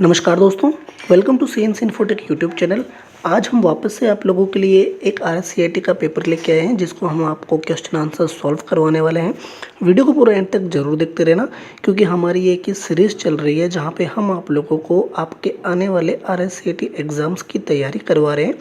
नमस्कार दोस्तों, welcome to CNC Infotech YouTube channel. आज हम वापस से आप लोगों के लिए एक आरएससीआईटी का पेपर लेके आए हैं जिसको हम आपको क्वेश्चन आंसर सॉल्व करवाने वाले हैं। वीडियो को पूरा एंड तक जरूर देखते रहना क्योंकि हमारी ये एक सीरीज़ चल रही है जहाँ पे हम आप लोगों को आपके आने वाले आरएससीआईटी एग्ज़ाम्स की तैयारी करवा रहे हैं।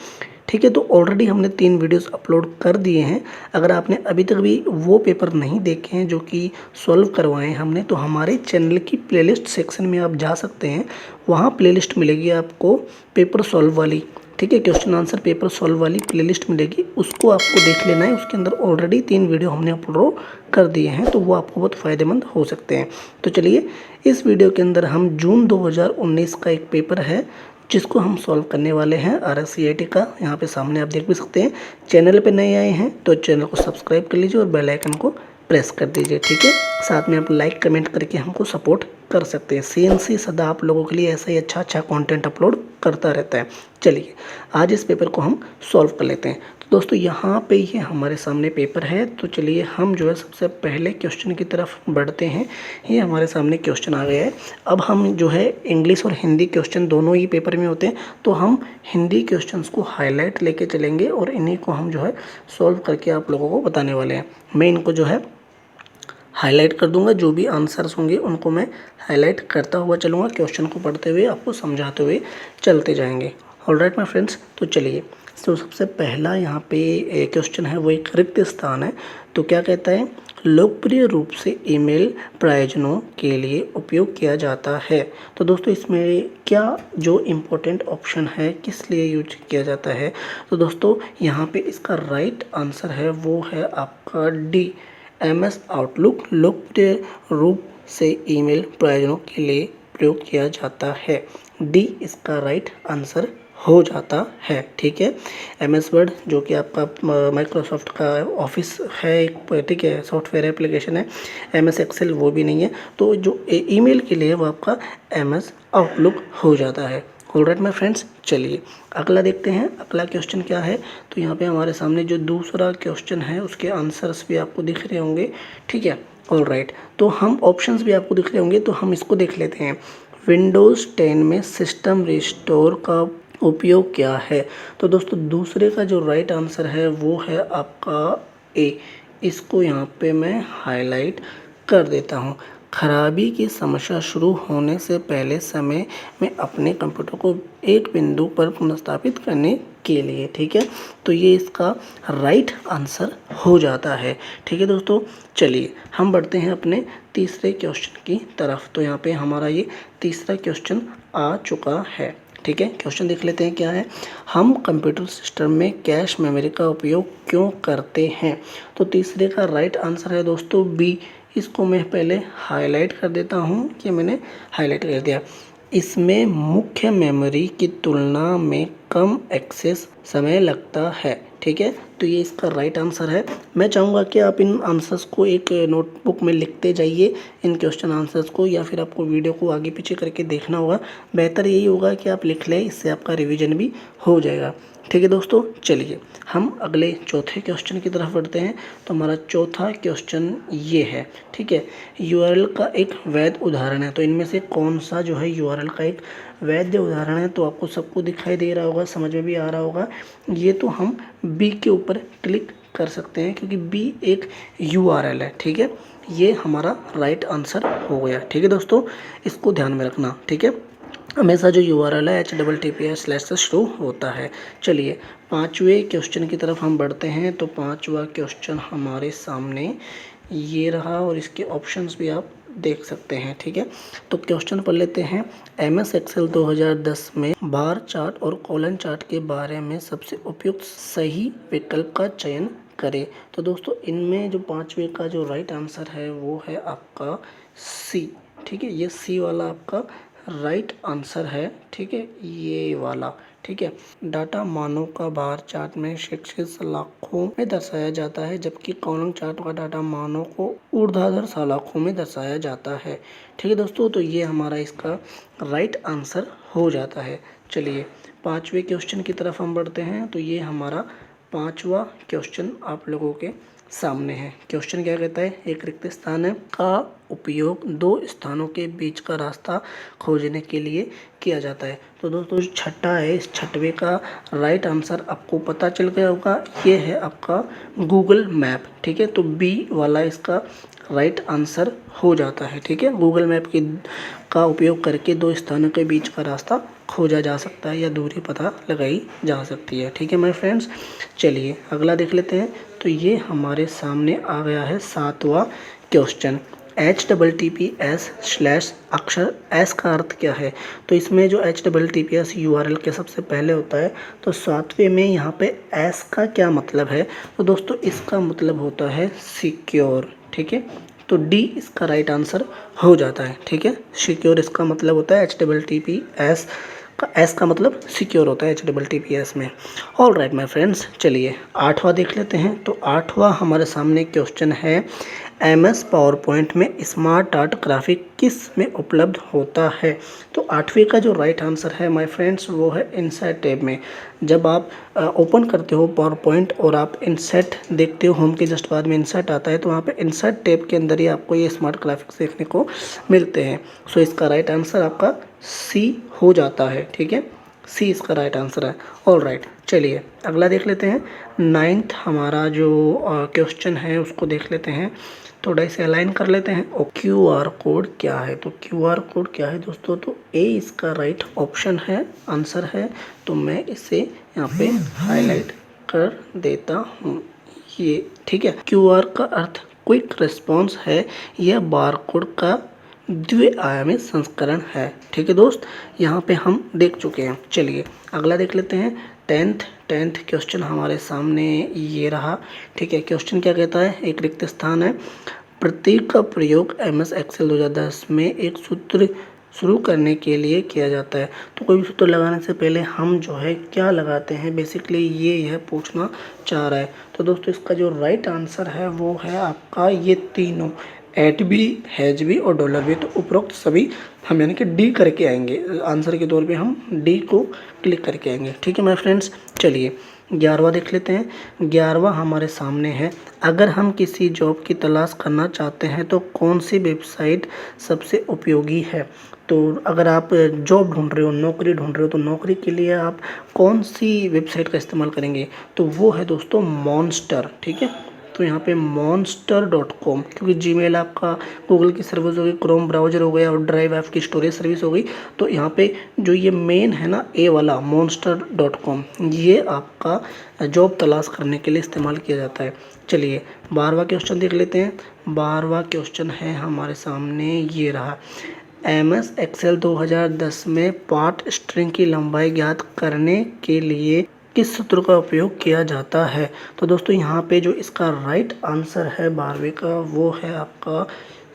ठीक है, तो ऑलरेडी हमने 3 वीडियोस अपलोड कर दिए हैं। अगर आपने अभी तक भी वो पेपर नहीं देखे हैं जो कि सॉल्व करवाए हैं हमने, तो हमारे चैनल की प्लेलिस्ट सेक्शन में आप जा सकते हैं। वहाँ प्लेलिस्ट मिलेगी आपको पेपर सॉल्व वाली। ठीक है, क्वेश्चन आंसर पेपर सॉल्व वाली प्लेलिस्ट मिलेगी, उसको आपको देख लेना है। उसके अंदर ऑलरेडी 3 वीडियो हमने अपलोड कर दिए हैं, तो वो आपको बहुत फ़ायदेमंद हो सकते हैं। तो चलिए, इस वीडियो के अंदर हम जून 2019 का एक पेपर है जिसको हम सॉल्व करने वाले हैं आरएससीआईटी का। यहाँ पे सामने आप देख भी सकते हैं। चैनल पे नए आए हैं तो चैनल को सब्सक्राइब कर लीजिए और बेल आइकन को प्रेस कर दीजिए। ठीक है, साथ में आप लाइक कमेंट करके हमको सपोर्ट कर सकते हैं। सीएनसी सदा आप लोगों के लिए ऐसा ही अच्छा कंटेंट अपलोड करता रहता है। चलिए, आज इस पेपर को हम सॉल्व कर लेते हैं। तो दोस्तों, यहाँ पे ये हमारे सामने पेपर है। तो चलिए, हम जो है सबसे पहले क्वेश्चन की तरफ बढ़ते हैं। ये हमारे सामने क्वेश्चन आ गया है। अब हम जो है इंग्लिश और हिंदी क्वेश्चन दोनों ही पेपर में होते हैं, तो हम हिंदी क्वेश्चंस को हाईलाइट लेके चलेंगे और इन्हीं को हम जो है सॉल्व करके आप लोगों को बताने वाले हैं। मैं इनको जो है हाईलाइट कर दूंगा, जो भी आंसर्स होंगे उनको मैं हाईलाइट करता हुआ चलूँगा, क्वेश्चन को पढ़ते हुए आपको समझाते हुए चलते जाएंगे। ऑलराइट माय फ्रेंड्स, तो चलिए, तो सबसे पहला यहाँ पे क्वेश्चन है, वो एक रिक्त स्थान है। तो क्या कहता है, लोकप्रिय रूप से ईमेल प्रयोजनों के लिए उपयोग किया जाता है। तो दोस्तों, इसमें क्या जो इम्पोर्टेंट ऑप्शन है किस लिए यूज किया जाता है, तो दोस्तों यहाँ पे इसका राइट आंसर है वो है आपका डी, एमएस आउटलुक लोकप्रिय रूप से ईमेल प्रयोजनों के लिए प्रयोग किया जाता है। डी इसका राइट आंसर हो जाता है। ठीक है, एमएस वर्ड जो कि आपका माइक्रोसॉफ्ट का ऑफिस है एक, ठीक है, सॉफ्टवेयर एप्लीकेशन है। एमएस एक्सेल वो भी नहीं है, तो जो ईमेल के लिए वो आपका एमएस आउटलुक हो जाता है। ऑलराइट माय फ्रेंड्स, चलिए अगला देखते हैं। अगला क्वेश्चन क्या है, तो यहाँ पे हमारे सामने जो दूसरा क्वेश्चन है उसके आंसर्स भी आपको दिख रहे होंगे। ठीक है, ऑलराइट, तो हम ऑप्शंस भी आपको दिख रहे होंगे, तो हम इसको देख लेते हैं। विंडोज़ 10 में सिस्टम रिस्टोर का उपयोग क्या है। तो दोस्तों, दूसरे का जो राइट आंसर है वो है आपका ए। इसको यहाँ पे मैं हाईलाइट कर देता हूँ। खराबी की समस्या शुरू होने से पहले समय में अपने कंप्यूटर को एक बिंदु पर पुनर्स्थापित करने के लिए। ठीक है, तो ये इसका राइट आंसर हो जाता है। ठीक है दोस्तों, चलिए हम बढ़ते हैं अपने तीसरे क्वेश्चन की तरफ। तो यहाँ पे हमारा ये तीसरा क्वेश्चन आ चुका है। ठीक है, क्वेश्चन देख लेते हैं क्या है। हम कंप्यूटर सिस्टम में कैश मेमोरी का उपयोग क्यों करते हैं। तो तीसरे का राइट आंसर है दोस्तों बी। इसको मैं पहले हाईलाइट कर देता हूँ कि मैंने हाईलाइट कर दिया। इसमें मुख्य मेमोरी की तुलना में कम एक्सेस समय लगता है। ठीक है, तो ये इसका राइट आंसर है। मैं चाहूँगा कि आप इन आंसर्स को एक नोटबुक में लिखते जाइए, इन क्वेश्चन आंसर्स को, या फिर आपको वीडियो को आगे पीछे करके देखना होगा। बेहतर यही होगा कि आप लिख लें, इससे आपका रिवीजन भी हो जाएगा। ठीक है दोस्तों, चलिए हम अगले चौथे क्वेश्चन की तरफ बढ़ते हैं। तो हमारा चौथा क्वेश्चन ये है। ठीक है, यूआरएल का एक वैध उदाहरण है। तो इनमें से कौन सा जो है यूआरएल का एक वैध उदाहरण है, तो आपको सबको दिखाई दे रहा होगा, समझ में भी आ रहा होगा। ये तो हम बी के ऊपर क्लिक कर सकते हैं क्योंकि बी एक यूआरएल है। ठीक है, ये हमारा राइट आंसर हो गया। ठीक है दोस्तों, इसको ध्यान में रखना। ठीक है, हमेशा जो यूआरएल है https/ से शुरू होता है। चलिए, पांचवें क्वेश्चन की तरफ हम बढ़ते हैं। तो पांचवा क्वेश्चन हमारे सामने ये रहा और इसके ऑप्शंस भी आप देख सकते हैं। ठीक है, तो क्वेश्चन पढ़ लेते हैं। एमएस एक्सेल 2010 में बार चार्ट और कॉलम चार्ट के बारे में सबसे उपयुक्त सही विकल्प का चयन करें। तो दोस्तों, इनमें जो पांचवे का जो राइट आंसर है वो है आपका सी। ठीक है, ये सी वाला आपका राइट आंसर है। ठीक है, ये वाला। ठीक है, डाटा मानों का बार चार्ट में शैक्षिक लाखों में दर्शाया जाता है, जबकि कॉलम चार्ट का डाटा मानों को ऊर्ध्वाधर सलाखों में दर्शाया जाता है। ठीक है दोस्तों, तो ये हमारा इसका राइट आंसर हो जाता है। चलिए, पांचवें क्वेश्चन की तरफ हम बढ़ते हैं। तो ये हमारा पांचवा क्वेश्चन आप लोगों के सामने है। क्वेश्चन क्या कहता है, एक रिक्त स्थान है का उपयोग दो स्थानों के बीच का रास्ता खोजने के लिए किया जाता है। तो दोस्तों जो छठा है, इस छठवें का राइट आंसर आपको पता चल गया होगा, ये है आपका गूगल मैप। ठीक है, तो बी वाला इसका राइट आंसर हो जाता है। ठीक है, गूगल मैप की का उपयोग करके दो स्थानों के बीच का रास्ता खोजा जा सकता है या दूरी पता लगाई जा सकती है। ठीक है मेरे फ्रेंड्स, चलिए अगला देख लेते हैं। तो ये हमारे सामने आ गया है 7वां क्वेश्चन। HTTPS/ अक्षर एस का अर्थ क्या है। तो इसमें जो HTTPS URL के सबसे पहले होता है, तो 7वें में यहाँ पे एस का क्या मतलब है। तो दोस्तों इसका मतलब होता है सिक्योर। ठीक है, तो डी इसका राइट आंसर हो जाता है। ठीक है, सिक्योर इसका मतलब होता है HTTPS का एस का मतलब सिक्योर होता है HTTPS में। ऑल राइट माय फ्रेंड्स, चलिए 8वां देख लेते हैं। तो 8वां हमारे सामने क्वेश्चन है, MS पावर पॉइंट में स्मार्ट आर्ट ग्राफिक किस में उपलब्ध होता है। तो 8वें का जो राइट आंसर है माय फ्रेंड्स वो है इनसाइट टैब में। जब आप ओपन करते हो पावर पॉइंट और आप इनसाइट देखते हो, होम के जस्ट बाद में इनसाइट आता है, तो वहाँ पे इनसाइट टैब के अंदर ही आपको ये स्मार्ट ग्राफिक्स देखने को मिलते हैं। सो इसका राइट आंसर आपका सी हो जाता है। ठीक है, सी इसका राइट आंसर है। ऑल राइट, चलिए अगला देख लेते हैं। 9th हमारा जो क्वेश्चन है उसको देख लेते हैं, थोड़ा इसे अलाइन कर लेते हैं। और QR कोड क्या है। तो QR कोड क्या है दोस्तों, तो ए इसका राइट ऑप्शन है, आंसर है। तो मैं इसे यहाँ पे हाईलाइट कर देता हूँ, ये ठीक है। QR का अर्थ क्विक रिस्पॉन्स है, यह बारकोड का द्विआयामी संस्करण है। ठीक है दोस्त, यहाँ पे हम देख चुके हैं। चलिए अगला देख लेते हैं। 10th क्वेश्चन हमारे सामने ये रहा। ठीक है, क्वेश्चन क्या कहता है, एक रिक्त स्थान है, प्रतीक का प्रयोग MS एक्सेल 2010 में एक सूत्र शुरू करने के लिए किया जाता है। तो कोई भी सूत्र लगाने से पहले हम जो है क्या लगाते हैं, बेसिकली ये यह पूछना चाह रहा है। तो दोस्तों इसका जो राइट आंसर है वो है आपका ये तीनों, एट बी, हैज बी और डॉलर बी। तो उपरोक्त सभी हम यानी कि डी करके आएंगे, आंसर के तौर पे हम डी को क्लिक करके आएंगे। ठीक है मेरे फ्रेंड्स, चलिए 11वां देख लेते हैं। 11वां हमारे सामने है, अगर हम किसी जॉब की तलाश करना चाहते हैं तो कौन सी वेबसाइट सबसे उपयोगी है। तो अगर आप जॉब ढूंढ रहे हो, नौकरी ढूंढ रहे हो, तो नौकरी के लिए आप कौन सी वेबसाइट का इस्तेमाल करेंगे, तो वो है दोस्तों मॉन्स्टर। ठीक है, तो यहाँ पे monster.com, क्योंकि जीमेल आपका गूगल की सर्विस हो गई, क्रोम ब्राउज़र हो गया और ड्राइव आपकी स्टोरेज सर्विस हो गई। तो यहाँ पे जो ये मेन है ना, ए वाला monster.com, ये आपका जॉब तलाश करने के लिए इस्तेमाल किया जाता है। चलिए 12वां क्वेश्चन देख लेते हैं। 12वां क्वेश्चन है हमारे सामने ये रहा, MS एक्सेल 2010 में पार्ट स्ट्रिंग की लंबाई ज्ञात करने के लिए किस सूत्र का उपयोग किया जाता है। तो दोस्तों यहाँ पे जो इसका राइट आंसर है 12वें का वो है आपका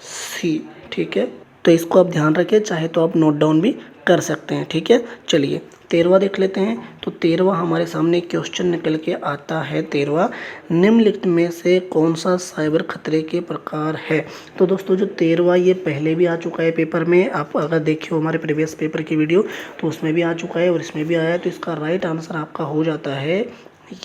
सी। ठीक है, तो इसको आप ध्यान रखें, चाहे तो आप नोट डाउन भी कर सकते हैं। ठीक है, चलिए 13वां देख लेते हैं। तो 13वां हमारे सामने क्वेश्चन निकल के आता है। 13वां, निम्नलिखित में से कौन सा साइबर खतरे के प्रकार है। तो दोस्तों जो 13वां ये पहले भी आ चुका है पेपर में, आप अगर देखे हो हमारे प्रीवियस पेपर की वीडियो तो उसमें भी आ चुका है और इसमें भी आया है। तो इसका राइट आंसर आपका हो जाता है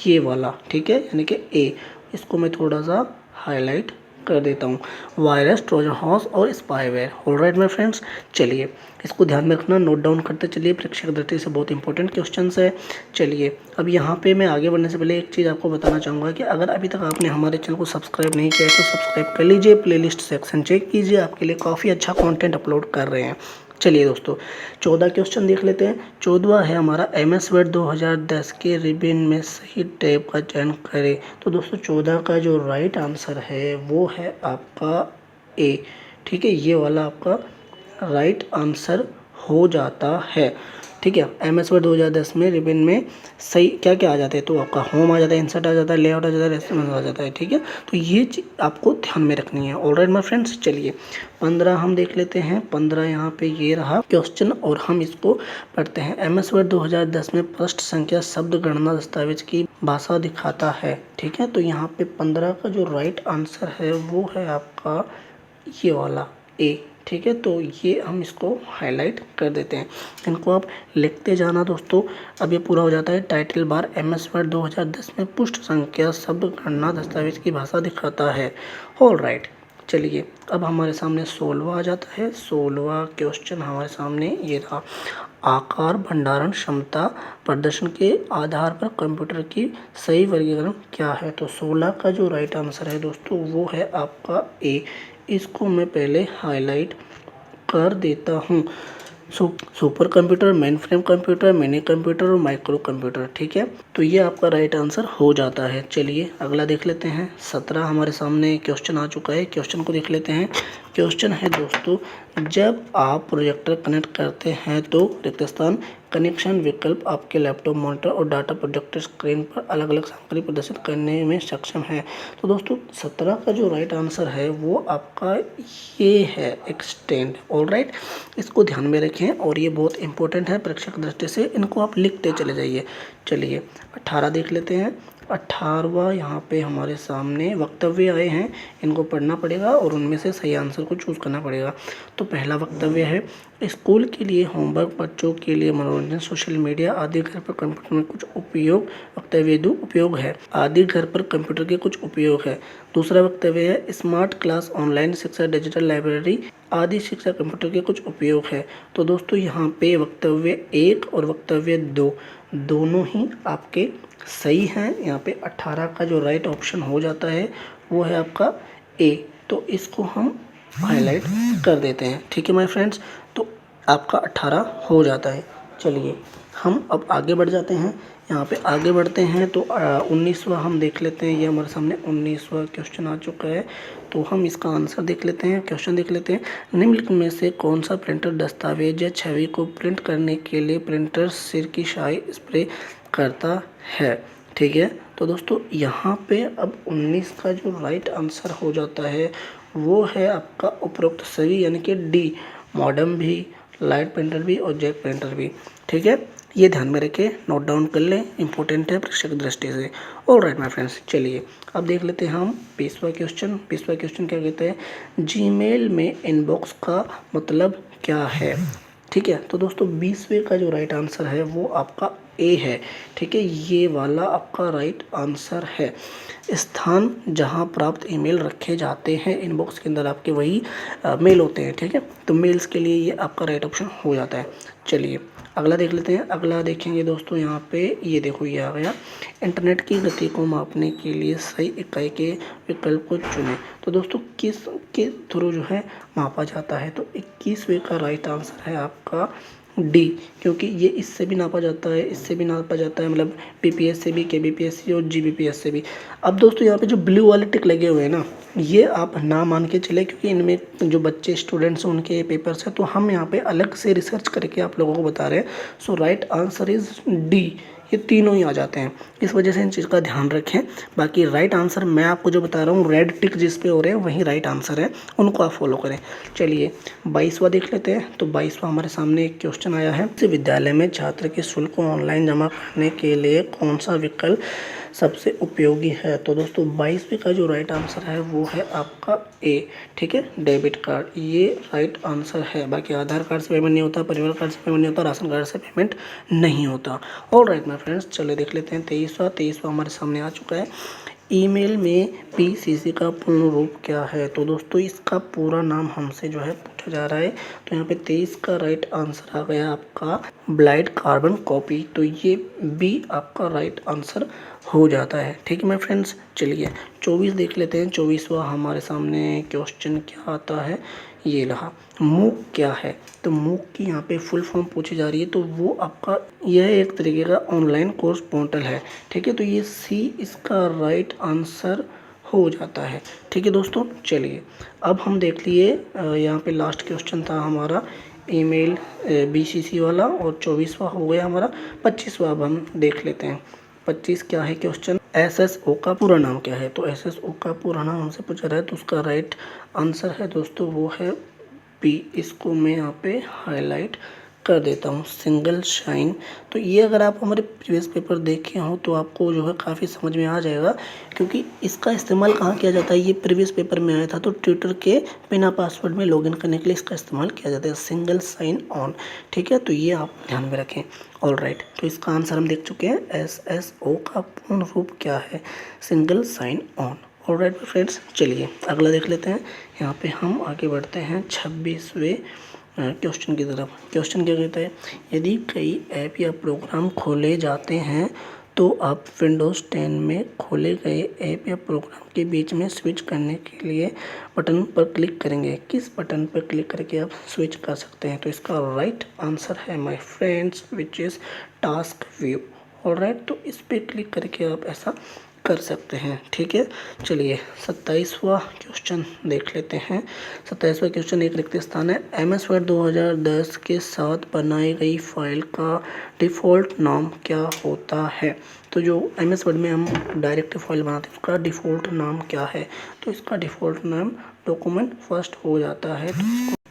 ये वाला। ठीक है, यानी कि ए। इसको मैं थोड़ा सा हाईलाइट कर देता हूँ, वायरस, ट्रोजन हॉर्स और स्पाईवेयर। ऑलराइट माय फ्रेंड्स, चलिए इसको ध्यान में रखना, नोट डाउन करते चलिए, परीक्षा की दृष्टि से बहुत इंपॉर्टेंट क्वेश्चंस है। चलिए अब यहाँ पे मैं आगे बढ़ने से पहले एक चीज़ आपको बताना चाहूँगा कि अगर अभी तक आपने हमारे चैनल को सब्सक्राइब नहीं किया है तो सब्सक्राइब कर लीजिए, प्लेलिस्ट सेक्शन चेक कीजिए, आपके लिए काफ़ी अच्छा कॉन्टेंट अपलोड कर रहे हैं। चलिए दोस्तों 14 क्वेश्चन देख लेते हैं। 14वां है हमारा, MS वर्ड 2010 के रिबन में सही टैब का चयन करें। तो दोस्तों 14 का जो राइट आंसर है वो है आपका ए। ठीक है, ये वाला आपका राइट आंसर हो जाता है। ठीक है, MS वर्ड 2010 में रिबन में सही क्या क्या आ जाता है, तो आपका होम आ जाता है, इंसर्ट आ जाता है, लेआउट आ जाता है, रेस्टोरेंट आ जाता है। ठीक है, तो ये चीज़ आपको ध्यान में रखनी है। ऑलराइट माय फ्रेंड्स, चलिए 15 हम देख लेते हैं। 15 यहाँ पे ये रहा क्वेश्चन और हम इसको पढ़ते हैं। MS वर्ड 2010 में पृष्ठ संख्या शब्द गणना दस्तावेज की भाषा दिखाता है। ठीक है, तो यहाँ पे 15 का जो राइट आंसर है वो है आपका ये वाला ए। ठीक है, तो ये हम इसको हाईलाइट कर देते हैं। इनको आप लिखते जाना दोस्तों। अब ये पूरा हो जाता है। टाइटल बार MS वर्ड 2010 में पृष्ठ संख्या शब्द गणना दस्तावेज की भाषा दिखाता है। ऑल राइट, चलिए अब हमारे सामने 16वां आ जाता है। 16वां क्वेश्चन हमारे सामने ये था, आकार भंडारण क्षमता प्रदर्शन के आधार पर कंप्यूटर की सही वर्गीकरण क्या है। तो 16 का जो राइट आंसर है दोस्तों वो है आपका ए। इसको मैं पहले हाईलाइट कर देता हूँ। Super computer, main frame computer, mini computer और माइक्रो कंप्यूटर, ठीक है, तो ये आपका राइट आंसर हो जाता है। चलिए अगला देख लेते हैं। 17 हमारे सामने क्वेश्चन आ चुका है। क्वेश्चन को देख लेते हैं। क्वेश्चन है दोस्तों, जब आप प्रोजेक्टर कनेक्ट करते हैं तो रिक्त स्थान कनेक्शन विकल्प आपके लैपटॉप मॉनिटर और डाटा प्रोजेक्टर स्क्रीन पर अलग अलग सामग्री प्रदर्शित करने में सक्षम है। तो दोस्तों 17 का जो राइट आंसर है वो आपका ये है, एक्सटेंड। ऑल राइट, इसको ध्यान में रखें और ये बहुत इंपॉर्टेंट है परीक्षा की दृष्टि से, इनको आप लिखते चले जाइए। चलिए 18 देख लेते हैं। 18वां यहाँ पे हमारे सामने वक्तव्य आए हैं, इनको पढ़ना पड़ेगा और उनमें से सही आंसर को चूज़ करना पड़ेगा। तो पहला वक्तव्य है, स्कूल के लिए होमवर्क, बच्चों के लिए मनोरंजन, सोशल मीडिया आदि घर पर कंप्यूटर में कुछ उपयोग। वक्तव्य 2 उपयोग है, आदि घर पर कंप्यूटर के कुछ उपयोग है। दूसरा वक्तव्य है, स्मार्ट क्लास, ऑनलाइन शिक्षा, डिजिटल लाइब्रेरी आदि शिक्षा कंप्यूटर के कुछ उपयोग है। तो दोस्तों यहाँ पे वक्तव्य 1 और वक्तव्य 2 दोनों ही आपके सही हैं। यहाँ पे 18 का जो राइट ऑप्शन हो जाता है वो है आपका ए। तो इसको हम हाईलाइट कर देते हैं, ठीक है माय फ्रेंड्स। तो आपका 18 हो जाता है। चलिए हम अब आगे बढ़ जाते हैं। यहाँ पे आगे बढ़ते हैं तो 19वां हम देख लेते हैं। ये हमारे सामने 19वां क्वेश्चन आ चुका है। तो हम इसका आंसर देख लेते हैं, क्वेश्चन देख लेते हैं। निम्नलिखित में से कौन सा प्रिंटर दस्तावेज या छवि को प्रिंट करने के लिए प्रिंटर सिर की स्याही स्प्रे करता है, ठीक है। तो दोस्तों यहाँ पे अब 19 का जो राइट आंसर हो जाता है वो है आपका उपरोक्त सभी, यानी कि डी, मॉडर्न भी, लाइट प्रिंटर भी और जेट प्रिंटर भी, ठीक है। ये ध्यान में रखें, नोट डाउन कर लें, इंपॉर्टेंट है परीक्षा की दृष्टि से। ऑल राइट माय फ्रेंड्स, चलिए अब देख लेते हैं हम 20वां क्वेश्चन। 20वां क्वेश्चन क्या कहता है, जीमेल में इनबॉक्स का मतलब क्या है, ठीक है। तो दोस्तों 20वें का जो राइट आंसर है वो आपका ए है, ठीक है। ये वाला आपका राइट आंसर है। स्थान जहां प्राप्त ईमेल रखे जाते हैं, इनबॉक्स के अंदर आपके वही मेल होते हैं, ठीक है। तो मेल्स के लिए ये आपका राइट ऑप्शन हो जाता है। चलिए अगला देख लेते हैं। अगला देखेंगे दोस्तों, यहाँ पे ये देखो ये आ गया, इंटरनेट की गति को मापने के लिए सही इकाई के विकल्प को चुनें। तो दोस्तों किस के थ्रू जो है मापा जाता है, तो 21वें का राइट आंसर है आपका डी, क्योंकि ये इससे भी नापा जाता है, इससे भी नापा जाता है, मतलब PPS से भी, KBPS से और GBPS से भी। अब दोस्तों यहाँ पे जो ब्लू वाले टिक लगे हुए हैं ना, ये आप ना मान के चले, क्योंकि इनमें जो बच्चे स्टूडेंट्स हैं उनके पेपर्स हैं, तो हम यहाँ पे अलग से रिसर्च करके आप लोगों को बता रहे हैं। सो राइट आंसर इज़ डी, ये तीनों ही आ जाते हैं, इस वजह से इन चीज़ का ध्यान रखें। बाकी राइट आंसर मैं आपको जो बता रहा हूँ, रेड टिक जिस पे हो रहे हैं वही राइट आंसर है, उनको आप फॉलो करें। चलिए 22वां देख लेते हैं। तो 22वां हमारे सामने एक क्वेश्चन आया है, विद्यालय में छात्र के शुल्क को ऑनलाइन जमा करने के लिए कौन सा विकल्प सबसे उपयोगी है। तो दोस्तों 22वें का जो राइट आंसर है वो है आपका ए, ठीक है, डेबिट कार्ड, ये राइट आंसर है। बाकी आधार कार्ड से पेमेंट नहीं होता, परिवार कार्ड से पेमेंट नहीं होता, राशन कार्ड से पेमेंट नहीं होता। ऑल राइट माय फ्रेंड्स, चलिए देख लेते हैं 23वां हमारे सामने आ चुका है। ईमेल में PCC का पूर्ण रूप क्या है। तो दोस्तों इसका पूरा नाम हमसे जो है पूछा जा रहा है। तो यहाँ पे 23 का राइट आंसर आ गया आपका ब्लाइट कार्बन कॉपी। तो ये भी आपका राइट आंसर हो जाता है, ठीक है मेरे फ्रेंड्स। चलिए 24 देख लेते हैं। 24वां हमारे सामने क्वेश्चन क्या आता है, ये रहा, मूक क्या है। तो मूक की यहाँ पे फुल फॉर्म पूछी जा रही है, तो वो आपका यह एक तरीके का ऑनलाइन कोर्स पोर्टल है, ठीक है। तो ये सी इसका राइट आंसर हो जाता है, ठीक है दोस्तों। चलिए अब हम देख लिए, यहाँ पे लास्ट क्वेश्चन था हमारा ईमेल BCC वाला, और 24वां हो गया हमारा। 25वां अब हम देख लेते हैं। 25 क्या है क्वेश्चन, SSO का पूरा नाम क्या है। तो SSO का पूरा नाम हमसे पूछा रहा है, तो उसका राइट आंसर है दोस्तों वो है बी। इसको मैं यहाँ पे हाईलाइट कर देता हूँ सिंगल शाइन। तो ये अगर आप हमारे प्रीवियस पेपर देखे हों तो आपको जो है काफ़ी समझ में आ जाएगा, क्योंकि इसका इस्तेमाल कहाँ किया जाता है, ये प्रीवियस पेपर में आया था। तो ट्विटर के बिना पासवर्ड में लॉगिन करने के लिए इसका इस्तेमाल किया जाता है, सिंगल साइन ऑन। ठीक है, तो ये आप ध्यान में रखें। ऑल राइट, तो इसका आंसर हम देख चुके हैं, SSO का पूर्ण रूप क्या है, single sign on. All right friends, चलिए अगला देख लेते हैं। यहाँ पे हम आगे बढ़ते हैं 26वें क्वेश्चन की तरफ। क्वेश्चन क्या कहता है, यदि कई ऐप या प्रोग्राम खोले जाते हैं तो आप विंडोज़ 10 में खोले गए ऐप या प्रोग्राम के बीच में स्विच करने के लिए बटन पर क्लिक करेंगे। किस बटन पर क्लिक करके आप स्विच कर सकते हैं? तो इसका राइट आंसर है my friends which is task view. Alright, तो इस पर क्लिक करके आप ऐसा कर सकते हैं। ठीक है, चलिए 27वां क्वेश्चन देख लेते हैं। 27वां क्वेश्चन, एक रिक्त स्थान है, MS वर्ड 2010 के साथ बनाई गई फाइल का डिफ़ॉल्ट नाम क्या होता है? तो जो MS वर्ड में हम डायरेक्ट फाइल बनाते हैं उसका डिफ़ॉल्ट नाम क्या है? तो इसका डिफ़ॉल्ट नाम डॉक्यूमेंट फर्स्ट हो जाता है।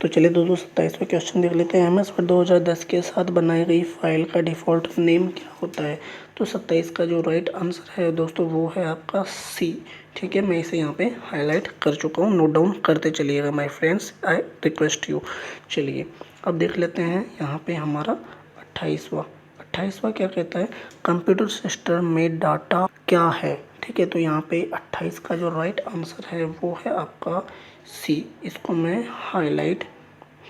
तो चलिए दोस्तों 27वां क्वेश्चन देख लेते हैं। MS वर्ड 2010 के साथ बनाई गई फाइल का डिफ़ॉल्ट नेम क्या होता है? तो 27 का जो राइट आंसर है दोस्तों वो है आपका C। ठीक है, मैं इसे यहाँ पे हाईलाइट कर चुका हूँ, नोट डाउन करते चलिएगा my friends, I request you. चलिए अब देख लेते हैं यहाँ पे हमारा 28वां क्या कहता है, कंप्यूटर सिस्टम में डाटा क्या है? ठीक है, तो यहाँ पे 28 का जो राइट आंसर है वो है आपका C। इसको मैं हाईलाइट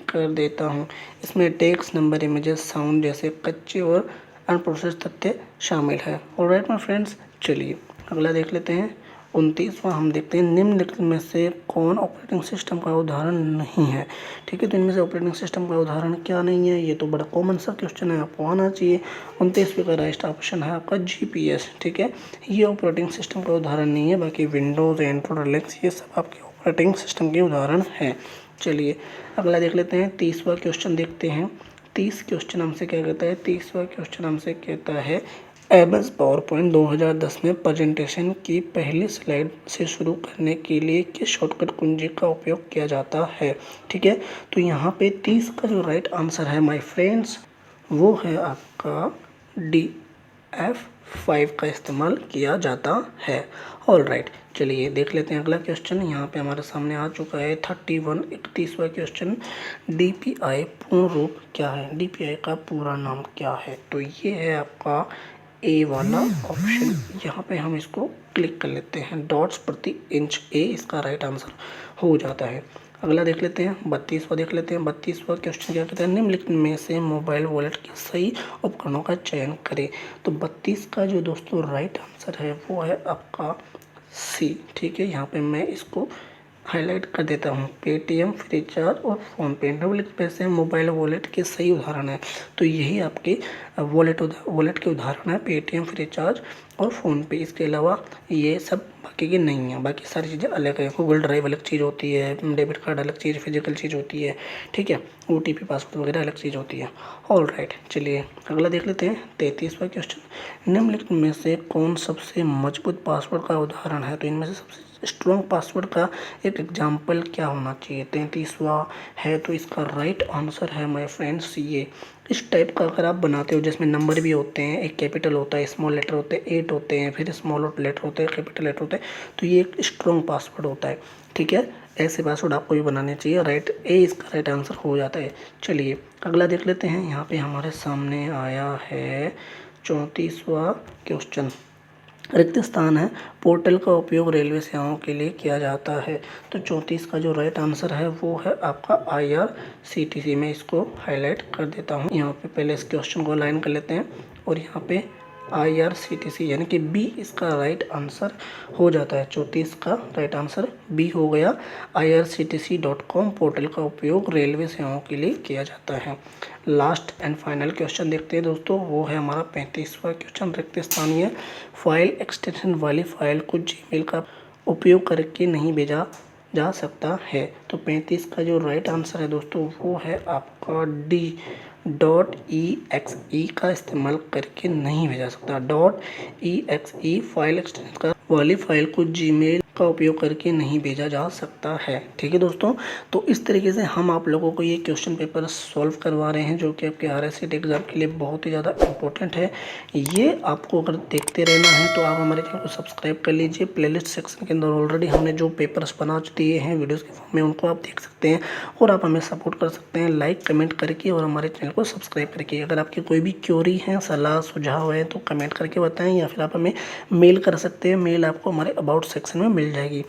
कर देता हूँ। इसमें टेक्स्ट, नंबर, इमेजेस, साउंड जैसे कच्चे और अनप्रोसेस्ड तथ्य शामिल है। ऑलराइट माय फ्रेंड्स, चलिए अगला देख लेते हैं। 29वां हम देखते हैं, निम्नलिखित में से कौन ऑपरेटिंग सिस्टम का उदाहरण नहीं है? ठीक है, तो इनमें से ऑपरेटिंग सिस्टम का उदाहरण क्या नहीं है? ये तो बड़ा कॉमन सा क्वेश्चन है, आपको आना चाहिए। 29वें का राइट ऑप्शन है आपका GPS। ठीक है, ये ऑपरेटिंग सिस्टम का उदाहरण नहीं है, बाकी विंडोज़, एंड्रॉइड, लिनक्स ये सब आपके ऑपरेटिंग सिस्टम के उदाहरण हैं। चलिए अगला देख लेते हैं। 30वां क्वेश्चन देखते हैं। 30 क्वेश्चन हमसे क्या कहता है, 30वां क्वेश्चन हमसे कहता है, MS पावरपॉइंट 2010 में प्रेजेंटेशन की पहली स्लाइड से शुरू करने के लिए किस शॉर्टकट कुंजी का उपयोग किया जाता है? ठीक है, तो यहाँ पे 30 का जो राइट आंसर है माय फ्रेंड्स वो है आपका D, F5 का इस्तेमाल किया जाता है। ऑल राइट, चलिए देख लेते हैं अगला क्वेश्चन। यहाँ पे हमारे सामने आ चुका है 31वां क्वेश्चन, DPI पूर्ण रूप क्या है? DPI का पूरा नाम क्या है? तो ये है आपका A वाला ऑप्शन। यहाँ पे हम इसको क्लिक कर लेते हैं, डॉट्स प्रति इंच, A इसका राइट आंसर हो जाता है। अगला देख लेते हैं 32वां देख लेते हैं। 32वां क्वेश्चन क्या कहता है, निम्नलिखित में से मोबाइल वॉलेट के सही उपकरणों का चयन करें। तो 32 का जो दोस्तों राइट आंसर है वो है आपका C। ठीक है, यहाँ पे मैं इसको हाईलाइट कर देता हूँ, पेटीएम, फ्रीचार्ज और फ़ोनपे निम्नलिखित पैसे मोबाइल वॉलेट के सही उदाहरण है। तो यही आपके वॉलेट के उदाहरण है, पेटीएम, फ्रीचार्ज और फ़ोनपे। इसके अलावा ये सब बाकी के नहीं है, बाकी सारी चीज़ें अलग है। गूगल ड्राइव अलग चीज़ होती है, डेबिट कार्ड अलग चीज़, फिजिकल चीज़ होती है। ठीक है, OTP, पासवर्ड वगैरह अलग चीज़ होती है। ऑल राइट, चलिए अगला देख लेते हैं 33वां क्वेश्चन, निम्नलिखित में से कौन सबसे मजबूत पासवर्ड का उदाहरण है? तो इनमें से सबसे स्ट्रॉन्ग पासवर्ड का एक एग्जाम्पल क्या होना चाहिए? 33वां है, तो इसका राइट आंसर है माय फ्रेंड्स ये। इस टाइप का अगर आप बनाते हो जिसमें नंबर भी होते हैं, एक कैपिटल होता है, स्मॉल लेटर होते हैं, 8 होते हैं, फिर स्मॉल लेटर होते हैं, कैपिटल लेटर होते हैं, तो ये एक स्ट्रॉन्ग पासवर्ड होता है। ठीक है, ऐसे पासवर्ड आपको भी बनाने चाहिए। राइट, A इसका राइट आंसर हो जाता है। चलिए अगला देख लेते हैं। यहाँ पे हमारे सामने आया है 34वां क्वेश्चन, रिक्त स्थान है, पोर्टल का उपयोग रेलवे सेवाओं के लिए किया जाता है। तो 34 का जो राइट आंसर है वो है आपका IRCTC। मैं इसको हाईलाइट कर देता हूँ। यहाँ पे पहले इस क्वेश्चन को अलाइन कर लेते हैं और यहाँ पे IRCTC यानी कि B इसका राइट आंसर हो जाता है। 34 का राइट आंसर B हो गया। irctc.com पोर्टल का उपयोग रेलवे सेवाओं के लिए किया जाता है। लास्ट एंड फाइनल क्वेश्चन देखते हैं दोस्तों, वो है हमारा 35वां क्वेश्चन, रिक्त स्थानीय फाइल एक्सटेंशन वाली फाइल को जीमेल का उपयोग करके नहीं भेजा जा सकता है। तो 35 का जो राइट आंसर है दोस्तों वो है आपका D, .exe का इस्तेमाल करके नहीं भेजा सकता। .exe फाइल एक्सटेंशन का वाली फाइल को जीमेल का उपयोग करके नहीं भेजा जा सकता है। ठीक है दोस्तों, तो इस तरीके से हम आप लोगों को ये क्वेश्चन पेपर सॉल्व करवा रहे हैं जो कि आपके RSET एग्ज़ाम के लिए बहुत ही ज़्यादा इंपॉर्टेंट है। ये आपको अगर देखते रहना है तो आप हमारे चैनल को सब्सक्राइब कर लीजिए। प्लेलिस्ट सेक्शन के अंदर ऑलरेडी हमने जो पेपर्स बना दिए हैं वीडियोज़ के फॉर्म में, उनको आप देख सकते हैं और आप हमें सपोर्ट कर सकते हैं लाइक कमेंट करके और हमारे चैनल को सब्सक्राइब करके। अगर आपकी कोई भी क्वेरी है, सलाह सुझाव है तो कमेंट करके बताएं या फिर आप हमें मेल कर सकते हैं। मेल आपको हमारे अबाउट सेक्शन में मिल जाएगी।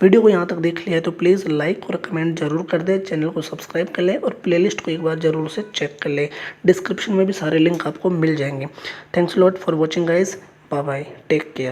वीडियो को यहाँ तक देख लिया है तो प्लीज़ लाइक और कमेंट जरूर कर दें, चैनल को सब्सक्राइब कर लें और प्लेलिस्ट को एक बार जरूर से चेक कर लें। डिस्क्रिप्शन में भी सारे लिंक आपको मिल जाएंगे। Thanks lot for watching guys, bye bye, take care.